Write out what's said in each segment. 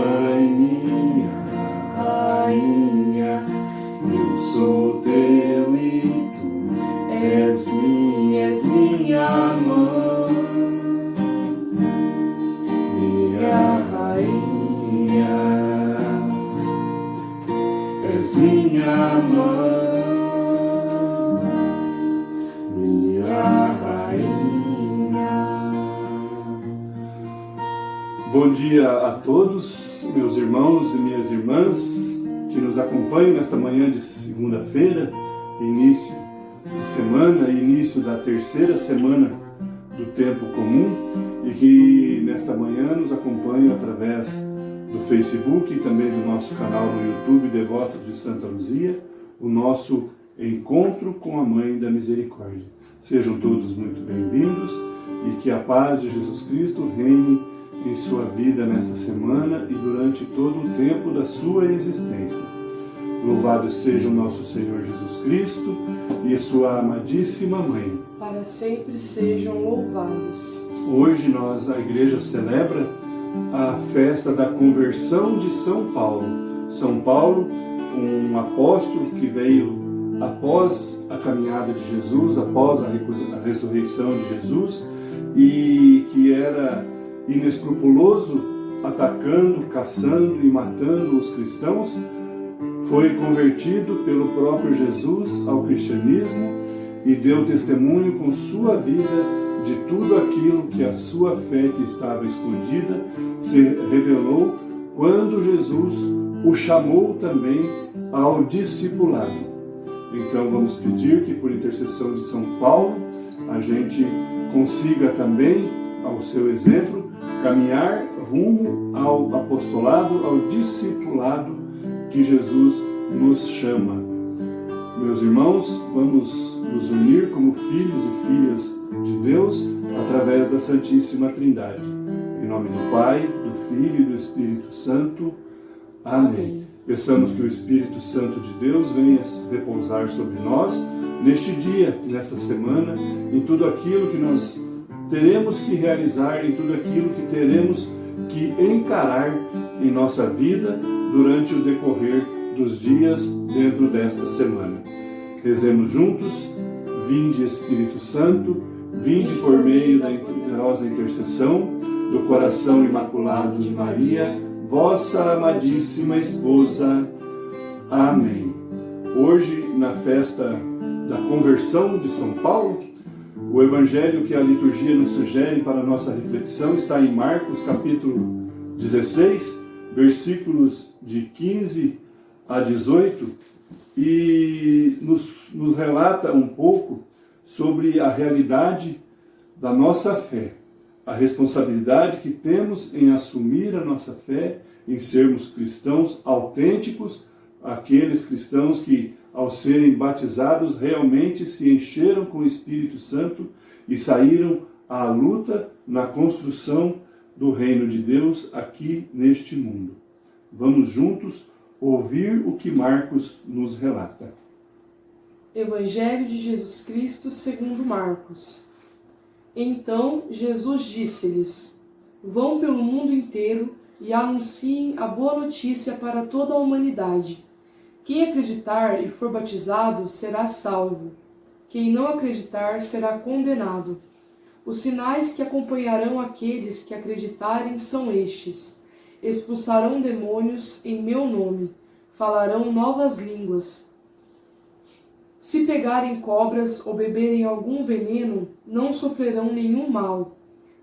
Mãe, minha rainha, eu sou teu e tu és minha mãe, minha rainha, és minha mãe, minha rainha. Bom dia a todos, meus irmãos e minhas irmãs que nos acompanham nesta manhã de segunda-feira, início de semana, início da terceira semana do tempo comum, e que nesta manhã nos acompanham através do Facebook e também do nosso canal no YouTube, Devotos de Santa Luzia, o nosso encontro com a Mãe da Misericórdia. Sejam todos muito bem-vindos e que a paz de Jesus Cristo reine em sua vida nesta semana e durante todo o tempo da sua existência. Louvado seja o nosso Senhor Jesus Cristo e sua amadíssima Mãe. Para sempre sejam louvados. Hoje a Igreja celebra a festa da conversão de São Paulo. São Paulo, um apóstolo que veio após a caminhada de Jesus, após a ressurreição de Jesus, e que era inescrupuloso, atacando, caçando e matando os cristãos, foi convertido pelo próprio Jesus ao cristianismo e deu testemunho com sua vida de tudo aquilo que a sua fé que estava escondida se revelou quando Jesus o chamou também ao discipulado. Então vamos pedir que por intercessão de São Paulo a gente consiga também, ao seu exemplo, caminhar rumo ao apostolado, ao discipulado que Jesus nos chama. Meus irmãos, vamos nos unir como filhos e filhas de Deus através da Santíssima Trindade. Em nome do Pai, do Filho e do Espírito Santo. Amém. Peçamos que o Espírito Santo de Deus venha repousar sobre nós neste dia, nesta semana, em tudo aquilo que nós teremos que realizar, em tudo aquilo que teremos que encarar em nossa vida durante o decorrer dos dias dentro desta semana. Rezemos juntos. Vinde, Espírito Santo, vinde por meio da poderosa intercessão do coração imaculado de Maria, vossa amadíssima esposa. Amém. Hoje, na festa da conversão de São Paulo, o evangelho que a liturgia nos sugere para a nossa reflexão está em Marcos capítulo 16, versículos de 15 a 18, e nos relata um pouco sobre a realidade da nossa fé, a responsabilidade que temos em assumir a nossa fé, em sermos cristãos autênticos, aqueles cristãos que, ao serem batizados, realmente se encheram com o Espírito Santo e saíram à luta na construção do reino de Deus aqui neste mundo. Vamos juntos ouvir o que Marcos nos relata. Evangelho de Jesus Cristo segundo Marcos. Então Jesus disse-lhes: Vão pelo mundo inteiro e anunciem a boa notícia para toda a humanidade. Quem acreditar e for batizado será salvo. Quem não acreditar será condenado. Os sinais que acompanharão aqueles que acreditarem são estes: expulsarão demônios em meu nome, falarão novas línguas. Se pegarem cobras ou beberem algum veneno, não sofrerão nenhum mal.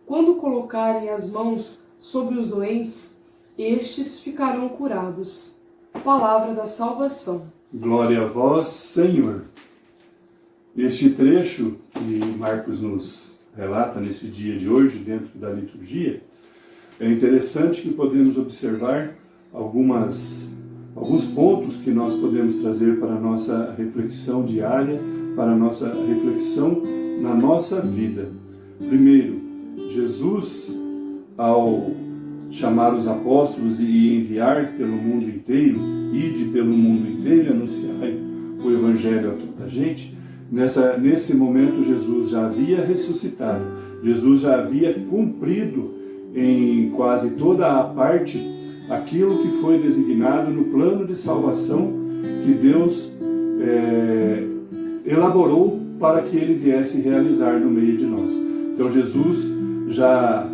Quando colocarem as mãos sobre os doentes, estes ficarão curados. Palavra da salvação. Glória a vós, Senhor. Este trecho que Marcos nos relata nesse dia de hoje, dentro da liturgia, é interessante que podemos observar alguns pontos que nós podemos trazer para a nossa reflexão diária, para a nossa reflexão na nossa vida. Primeiro, Jesus, ao chamar os apóstolos e enviar pelo mundo inteiro, ide pelo mundo inteiro e anunciai o Evangelho a toda a gente, nesse momento Jesus já havia ressuscitado, Jesus já havia cumprido em quase toda a parte aquilo que foi designado no plano de salvação que Deus elaborou para que ele viesse realizar no meio de nós. Então Jesus já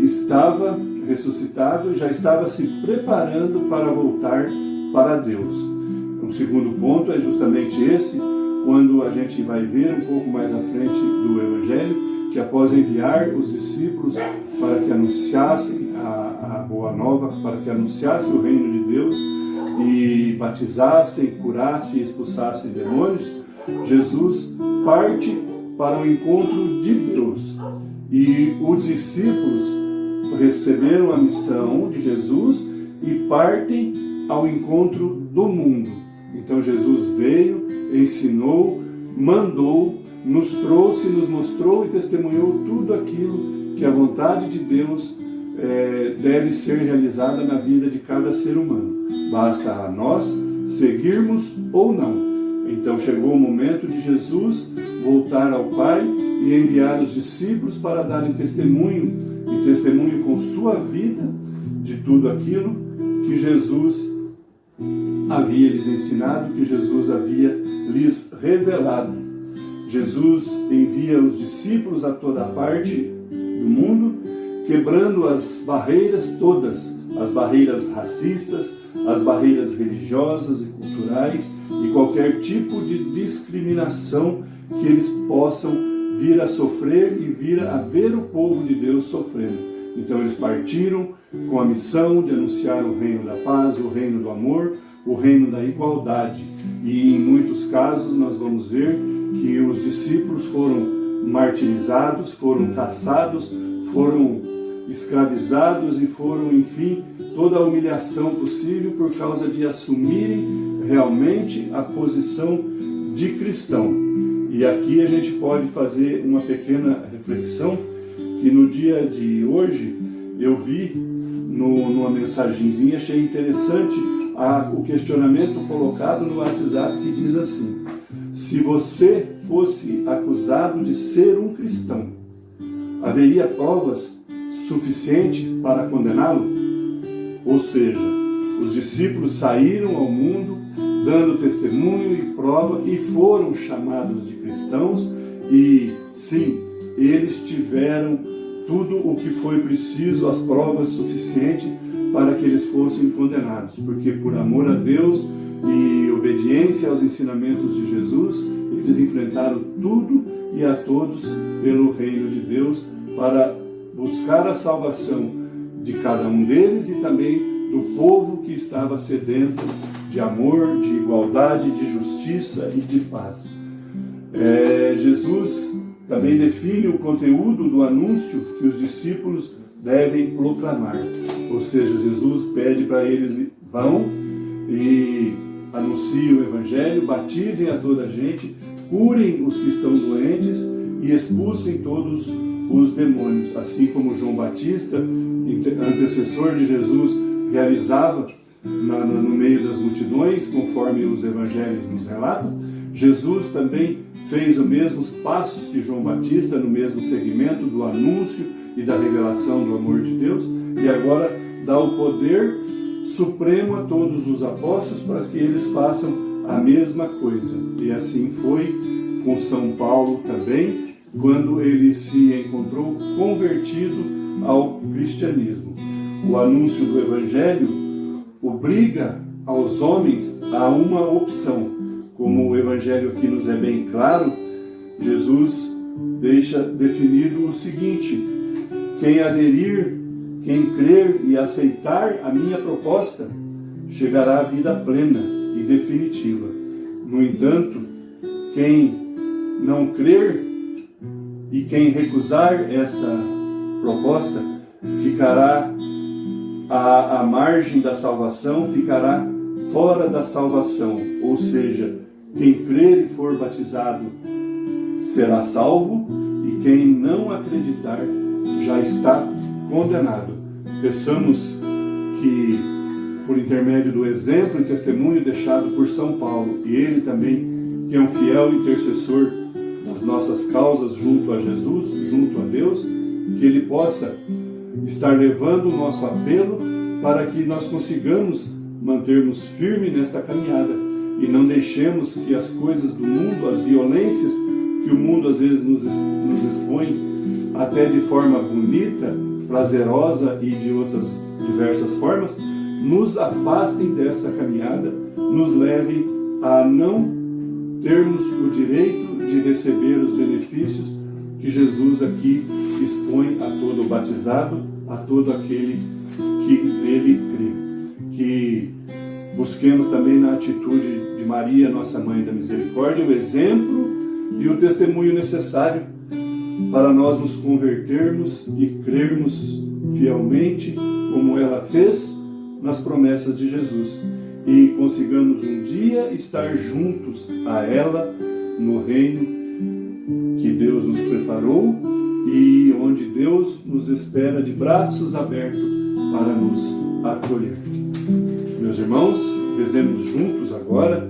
estava ressuscitado, já estava se preparando para voltar para Deus. O segundo ponto é justamente esse, quando a gente vai ver um pouco mais à frente do Evangelho, que após enviar os discípulos para que anunciassem a boa nova, para que anunciassem o reino de Deus e batizassem, curassem e expulsassem demônios, Jesus parte para o encontro de Deus. E os discípulos receberam a missão de Jesus e partem ao encontro do mundo. Então Jesus veio, ensinou, mandou, nos trouxe, nos mostrou e testemunhou tudo aquilo que a vontade de Deus deve ser realizada na vida de cada ser humano. Basta a nós seguirmos ou não. Então chegou o momento de Jesus voltar ao Pai e enviar os discípulos para darem testemunho, e testemunho com sua vida de tudo aquilo que Jesus havia lhes ensinado, que Jesus havia lhes revelado. Jesus envia os discípulos a toda parte do mundo, quebrando as barreiras todas, as barreiras racistas, as barreiras religiosas e culturais e qualquer tipo de discriminação que eles possam vir a sofrer e vir a ver o povo de Deus sofrendo. Então eles partiram com a missão de anunciar o reino da paz, o reino do amor, o reino da igualdade. E em muitos casos nós vamos ver que os discípulos foram martirizados, foram caçados, foram escravizados e foram, enfim, toda a humilhação possível por causa de assumirem realmente a posição de cristão. E aqui a gente pode fazer uma pequena reflexão, que no dia de hoje eu vi numa mensagenzinha, achei interessante o questionamento colocado no WhatsApp, que diz assim: se você fosse acusado de ser um cristão, haveria provas suficientes para condená-lo? Ou seja, os discípulos saíram ao mundo dando testemunho e prova e foram chamados de cristãos, e sim, eles tiveram tudo o que foi preciso, as provas suficientes para que eles fossem condenados, porque por amor a Deus e obediência aos ensinamentos de Jesus, eles enfrentaram tudo e a todos pelo reino de Deus, para buscar a salvação de cada um deles e também do povo que estava sedento de amor, de igualdade, de justiça e de paz. Jesus também define o conteúdo do anúncio que os discípulos devem proclamar. Ou seja, Jesus pede para eles: vão e anunciem o Evangelho, batizem a toda a gente, curem os que estão doentes e expulsem todos os demônios. Assim como João Batista, antecessor de Jesus, realizava no meio das multidões, conforme os evangelhos nos relatam, Jesus também fez os mesmos passos que João Batista, no mesmo segmento do anúncio e da revelação do amor de Deus, e agora dá o poder supremo a todos os apóstolos para que eles façam a mesma coisa. E assim foi com São Paulo também, quando ele se encontrou convertido ao cristianismo. O anúncio do Evangelho obriga aos homens a uma opção. Como o Evangelho aqui nos é bem claro, Jesus deixa definido o seguinte: quem aderir, quem crer e aceitar a minha proposta, chegará à vida plena e definitiva. No entanto, quem não crer e quem recusar esta proposta ficará à margem da salvação, ficará fora da salvação. Ou seja, quem crer e for batizado será salvo, e quem não acreditar já está condenado. Peçamos que, por intermédio do exemplo e testemunho deixado por São Paulo, e ele também, que é um fiel intercessor das nossas causas junto a Jesus, junto a Deus, que ele possa estar levando o nosso apelo para que nós consigamos mantermos firme nesta caminhada e não deixemos que as coisas do mundo, as violências que o mundo às vezes nos expõe, até de forma bonita, prazerosa e de outras diversas formas, nos afastem desta caminhada, nos levem a não termos o direito de receber os benefícios que Jesus aqui expõe a todo batizado, a todo aquele que nele crê. Que busquemos também na atitude de Maria, nossa Mãe da Misericórdia, o exemplo e o testemunho necessário para nós nos convertermos e crermos fielmente, como ela fez, nas promessas de Jesus. E consigamos um dia estar juntos a ela no reino que Deus nos preparou e onde Deus nos espera de braços abertos para nos acolher. Meus irmãos, rezemos juntos agora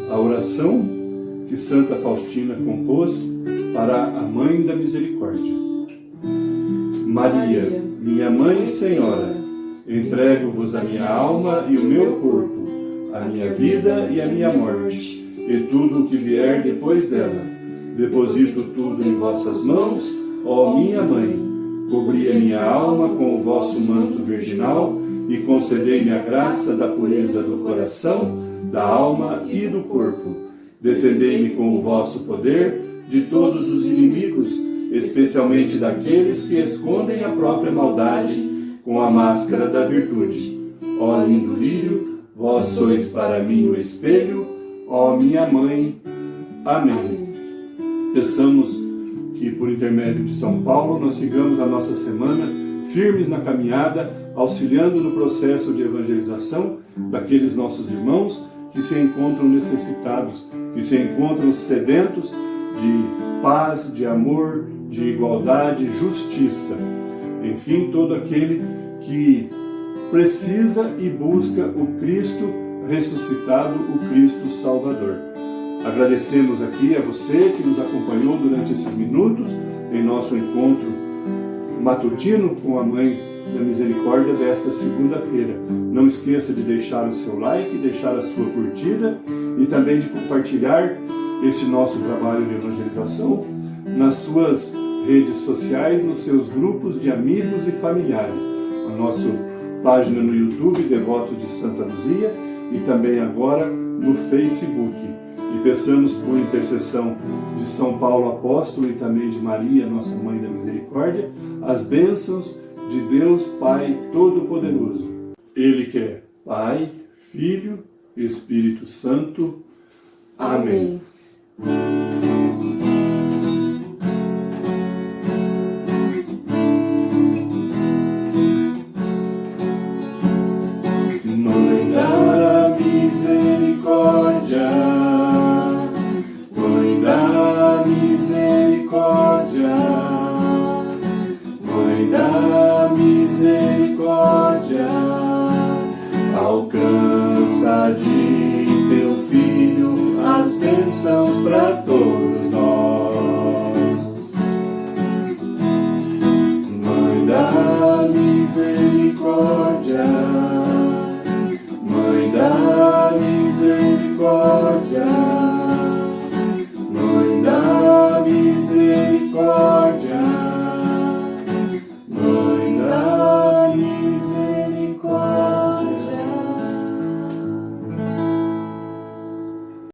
a oração que Santa Faustina compôs para a Mãe da Misericórdia. Maria, minha Mãe e Senhora, entrego-vos a minha alma e o meu corpo, a minha vida e a minha morte, e tudo o que vier depois dela. Deposito tudo em vossas mãos, ó minha Mãe. Cobri a minha alma com o vosso manto virginal e concedei-me a graça da pureza do coração, da alma e do corpo. Defendei-me com o vosso poder de todos os inimigos, especialmente daqueles que escondem a própria maldade com a máscara da virtude. Ó lindo lírio, vós sois para mim o espelho, ó minha Mãe. Amém. Peçamos que, por intermédio de São Paulo, nós sigamos a nossa semana firmes na caminhada, auxiliando no processo de evangelização daqueles nossos irmãos que se encontram necessitados, que se encontram sedentos de paz, de amor, de igualdade, justiça. Enfim, todo aquele que precisa e busca o Cristo ressuscitado, o Cristo Salvador. Agradecemos aqui a você que nos acompanhou durante esses minutos em nosso encontro matutino com a Mãe da Misericórdia desta segunda-feira. Não esqueça de deixar o seu like, deixar a sua curtida e também de compartilhar este nosso trabalho de evangelização nas suas redes sociais, nos seus grupos de amigos e familiares. A nossa página no YouTube, Devotos de Santa Luzia, e também agora no Facebook. E peçamos por intercessão de São Paulo Apóstolo e também de Maria, nossa Mãe da Misericórdia, as bênçãos de Deus Pai Todo-Poderoso. Ele que é Pai, Filho e Espírito Santo. Amém. Mãe da Misericórdia, Mãe da Misericórdia, Mãe da Misericórdia, alcança de